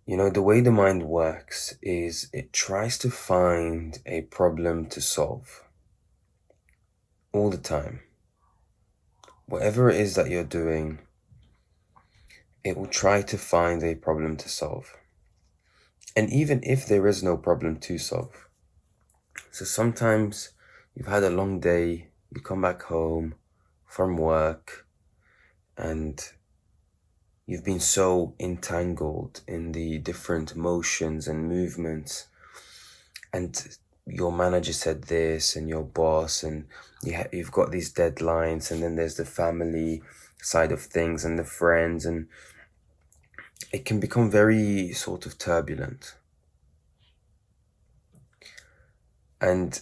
The way the mind works is it tries to find a problem to solve all the time. Whatever it is that you're doing, it will try to find a problem to solve. And even if there is no problem to solve. So sometimes you've had a long day, you come back home from work, and you've been so entangled in the different motions and movements, and your manager said this, and your boss, and you've got these deadlines, and then there's the family side of things and the friends, and it can become very sort of turbulent. And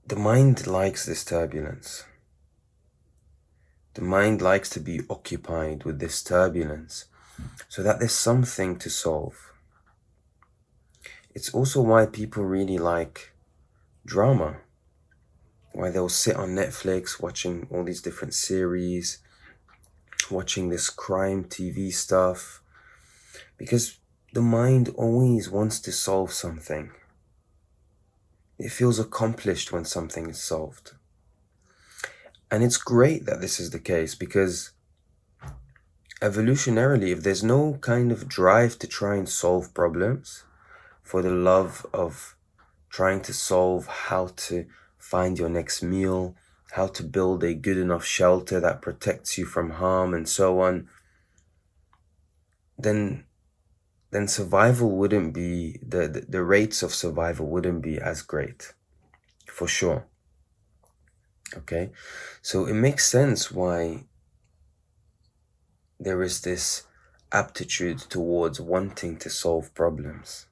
the mind likes this turbulence. The mind likes to be occupied with this turbulence so that there's something to solve. It's also why people really like drama, why they'll sit on Netflix watching all these different series, watching this crime TV stuff, because the mind always wants to solve something. It feels accomplished when something is solved. And it's great that this is the case, because evolutionarily, if there's no kind of drive to try and solve problems, for the love of trying to solve how to find your next meal, how to build a good enough shelter that protects you from harm and so on, then survival wouldn't be, the rates of survival wouldn't be as great, for sure. Okay, so it makes sense why there is this aptitude towards wanting to solve problems.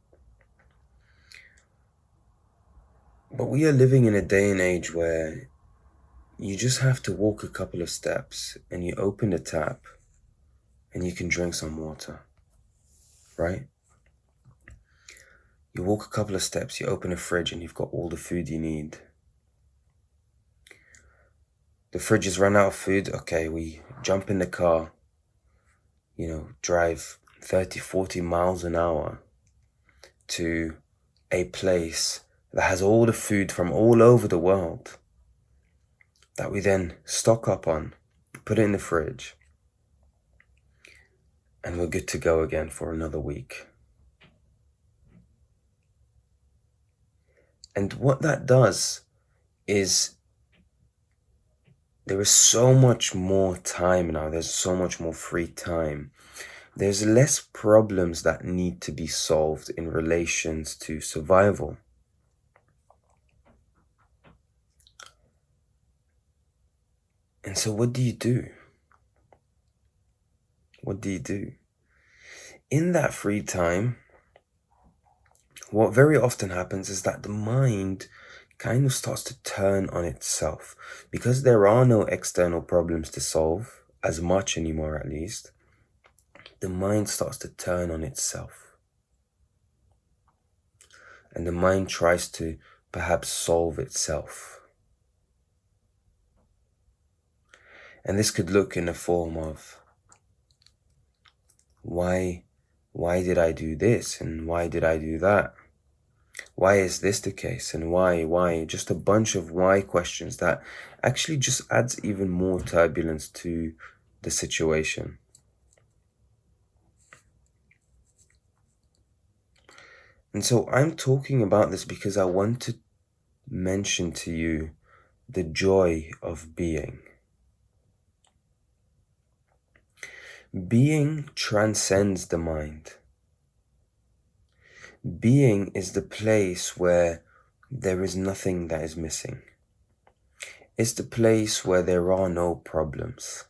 But we are living in a day and age where you just have to walk a couple of steps and you open the tap and you can drink some water, right? You walk a couple of steps, you open a fridge, and you've got all the food you need. The fridge has run out of food. Okay, we jump in the car, drive 30, 40 miles an hour to a place that has all the food from all over the world that we then stock up on, put it in the fridge, and we're good to go again for another week. And what that does is there is so much more time now. There's so much more free time. There's less problems that need to be solved in relations to survival. And so what do you do? What do you do? In that free time, what very often happens is that the mind kind of starts to turn on itself. Because there are no external problems to solve, as much anymore at least, the mind starts to turn on itself. And the mind tries to perhaps solve itself. And this could look in the form of, why did I do this? And why did I do that? Why is this the case? And why? Just a bunch of why questions that actually just adds even more turbulence to the situation. And so I'm talking about this because I want to mention to you the joy of being. Being transcends the mind. Being is the place where there is nothing that is missing. It's the place where there are no problems.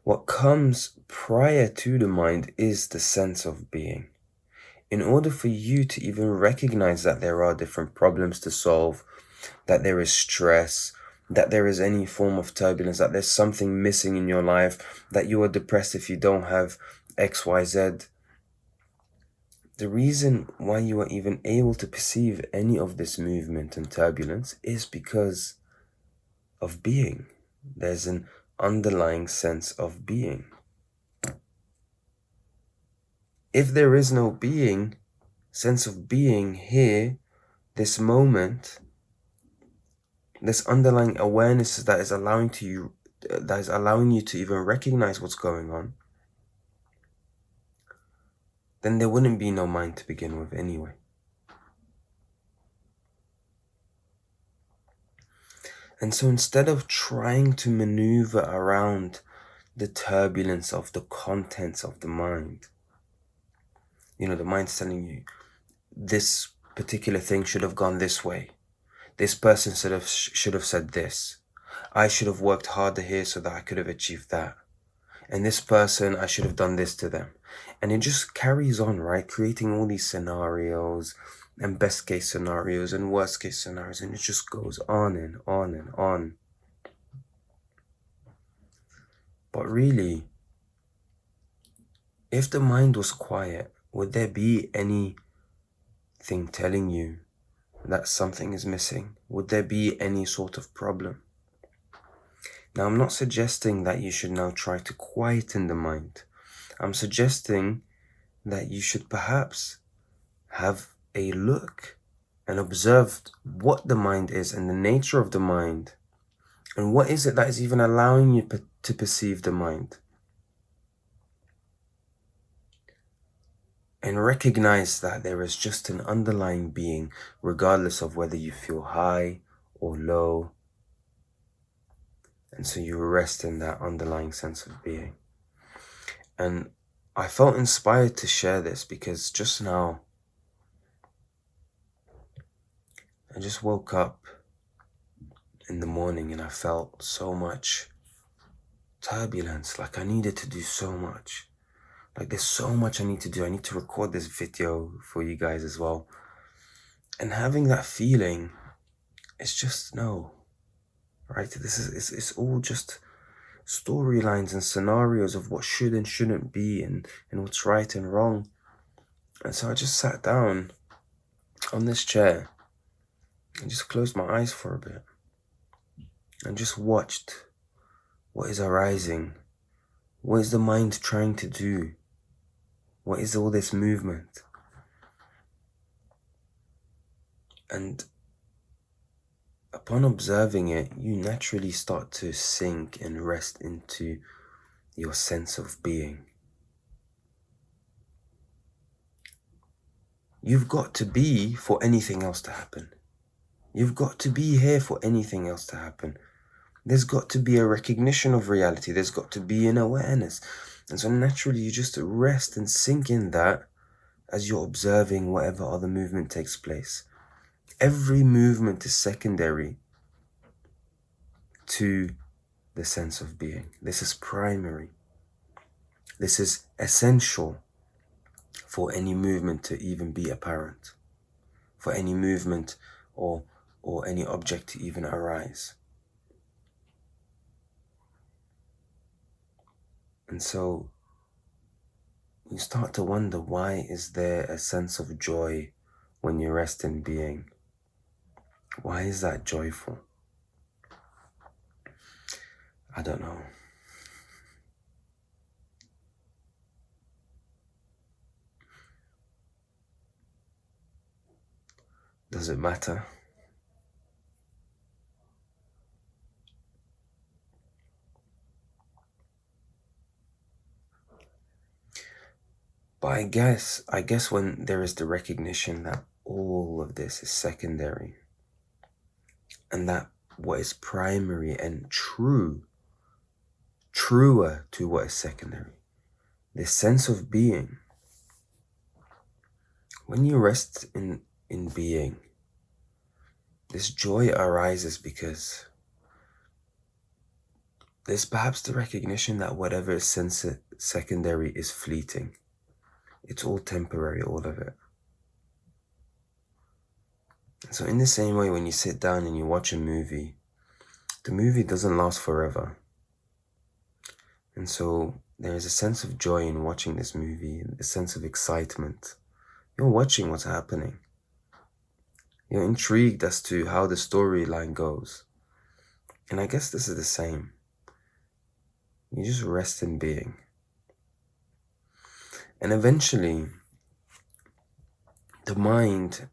What comes prior to the mind is the sense of being. In order for you to even recognize that there are different problems to solve, that there is stress, that there is any form of turbulence, that there's something missing in your life, that you are depressed if you don't have XYZ. The reason why you are even able to perceive any of this movement and turbulence is because of being. There's an underlying sense of being. If there is no being, sense of being here, this moment, this underlying awareness that is allowing you to even recognize what's going on, then there wouldn't be no mind to begin with anyway. And so instead of trying to maneuver around the turbulence of the contents of the mind, the mind's telling you this particular thing should have gone this way. This person should have said this. I should have worked harder here so that I could have achieved that. And this person, I should have done this to them. And it just carries on, right? Creating all these scenarios and best case scenarios and worst case scenarios. And it just goes on and on and on. But really, if the mind was quiet, would there be anything telling you that something is missing? Would there be any sort of problem? Now, I'm not suggesting that you should now try to quieten the mind. I'm suggesting that you should perhaps have a look and observe what the mind is and the nature of the mind, and what is it that is even allowing you to perceive the mind. And recognize that there is just an underlying being, regardless of whether you feel high or low. And so you rest in that underlying sense of being. And I felt inspired to share this because just now, I just woke up in the morning and I felt so much turbulence, like I needed to do so much. Like there's so much I need to do. I need to record this video for you guys as well. And having that feeling, it's just no, right? It's all just storylines and scenarios of what should and shouldn't be and what's right and wrong. And so I just sat down on this chair and just closed my eyes for a bit and just watched what is arising. What is the mind trying to do? What is all this movement? And upon observing it, you naturally start to sink and rest into your sense of being. You've got to be for anything else to happen. You've got to be here for anything else to happen. There's got to be a recognition of reality. There's got to be an awareness. And so naturally you just rest and sink in that as you're observing whatever other movement takes place. Every movement is secondary to the sense of being. This is primary. This is essential for any movement to even be apparent, for any movement or any object to even arise. And so you start to wonder, why is there a sense of joy when you rest in being? Why is that joyful? I don't know. Does it matter? But I guess when there is the recognition that all of this is secondary, and that what is primary and truer to what is secondary, this sense of being, when you rest in being, this joy arises because there's perhaps the recognition that whatever is secondary is fleeting. It's all temporary, all of it. So in the same way, when you sit down and you watch a movie, the movie doesn't last forever. And so there is a sense of joy in watching this movie, a sense of excitement. You're watching what's happening. You're intrigued as to how the storyline goes. And I guess this is the same. You just rest in being. And eventually, the mind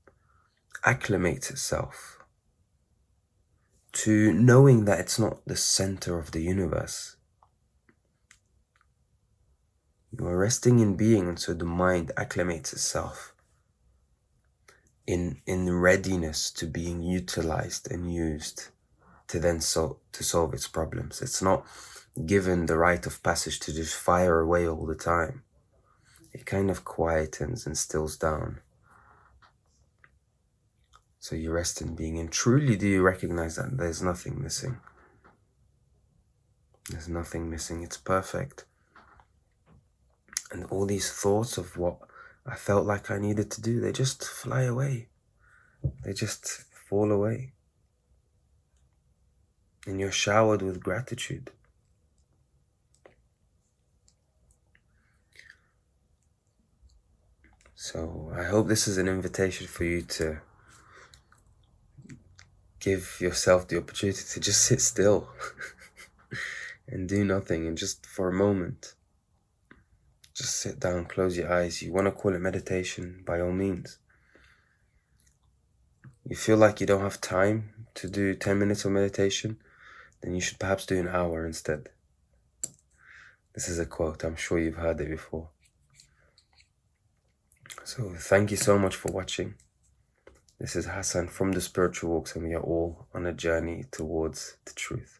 acclimates itself to knowing that it's not the center of the universe. You are resting in being, and so the mind acclimates itself in readiness to being utilized and used to then to solve its problems. It's not given the rite of passage to just fire away all the time. It kind of quietens and stills down. So you rest in being, and truly do you recognize that there's nothing missing? There's nothing missing. It's perfect. And all these thoughts of what I felt like I needed to do, they just fly away. They just fall away. And you're showered with gratitude. So I hope this is an invitation for you to give yourself the opportunity to just sit still and do nothing, and just for a moment, just sit down, close your eyes. You want to call it meditation, by all means. You feel like you don't have time to do 10 minutes of meditation, then you should perhaps do an hour instead. This is a quote, I'm sure you've heard it before. So thank you so much for watching. This is Hassan from The Spiritual Walks, and we are all on a journey towards the truth.